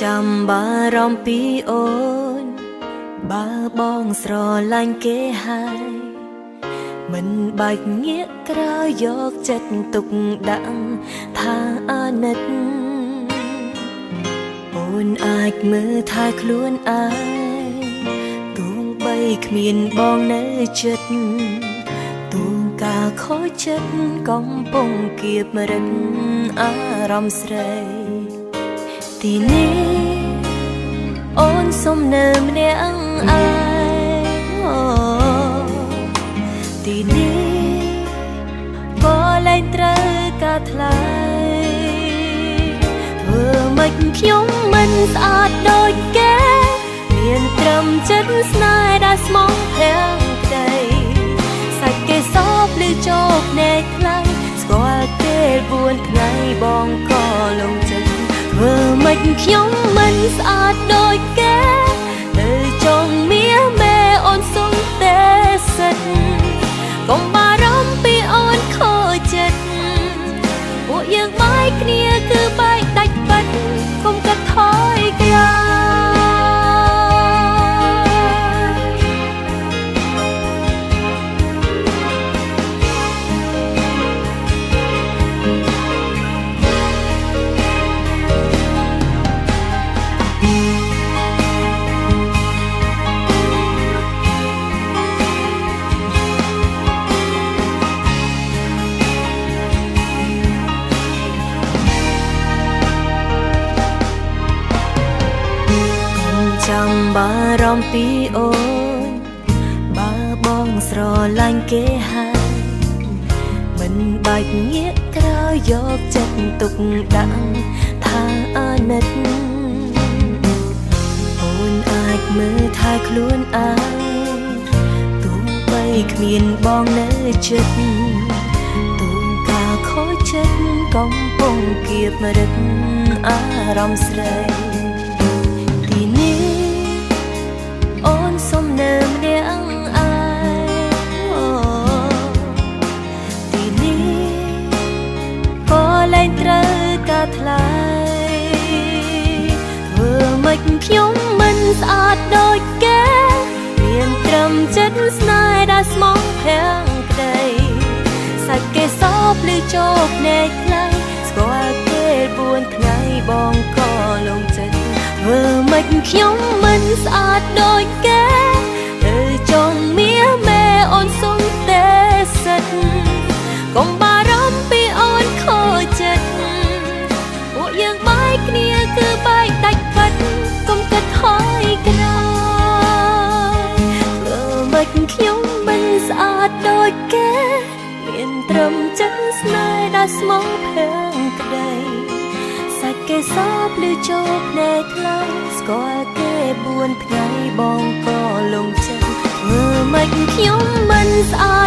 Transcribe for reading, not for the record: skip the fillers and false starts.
ចាំបារម្ភពីអូនបើបងស្រឡាញ់គេហើយមិនបាច់ងាកក្រោយយកចិត្តទុកដាក់ថាអាណិតអូនអាចមើលថែខ្លួនឯងទោះបីគ្មានបងនៅចិត្តទូការខូចចិត្តកំពុងគៀបរិទ្ធអារម្មណ៍ស្រីទីនេះអូនសុំនៅម្នាក់ឯងទីនេះក៏លែងត្រូវការថ្លៃធ្វើម៉េចខ្ញុំមិនស្អាតដូចគេមានត្រឹមចិត្តស្នេហ៍ដែលស្មោះប្រាំងក្តីសាច់គេសោបឬជោគណែកខ្លាំងស្គាល់គេ4ថ្ងៃបងក៏លងចិត្តធ្វើម៉េចខ្ញុំមិនស្អាតដូចគេទៅចង់មាសមេអូនសុំទេសិតកុំបារម្ភពីអូនខូចចិត្តពួកយើងបែកគ្នាគឺបែកដាច់ពិតកុំគិតថយក្រោយចាំបារម្ភពីអូនបើបងស្រឡាញ់គេហើយមិនបាច់ងាកក្រោយយកចិត្តទុកដាក់ថាអាណិតអូនអាចមើលថែខ្លួនឯងទោះបីគ្មានបងនៅចិត្តទូការខូចចិត្តកំពុងគៀបរិទ្ធអារម្មណ៍ស្រីសុំនៅម្នាក់ឯងទីនេះក៏លែងត្រូវការថ្លៃធ្វើម៉េចខ្ញុំមិនស្អាតដូចគេមានត្រឹមចិត្តស្នេហ៍ដែលស្មោះប្រាំងក្តីសាច់គេសោបឬជោគណែកខ្លាំងស្គាល់គេ4ថ្ងៃបងក៏លងចិត្តធ្វើម៉េចខ្ញុំមិនស្អាតដូចគេទៅចង់មាសមេអូនសុំទេសិតកុំបារម្ភពីអូនខូចចិត្តពួកយើងបែកគ្នាគឺបែកដាច់ពិតកុំគិតថយក្រោយធ្វើម៉េចខ្ញុំមិនស្អាតដូចគេមានត្រឹមចិត្តស្នេហ៍ដែលស្មោះប្រាំងក្តីសាច់គេសោបឬជោគណែកខ្លាំងស្គាល់គេ4ថ្ងៃបងក៏លងចិត្តធ្វើម៉េចខ្ញុំមិនស្អាត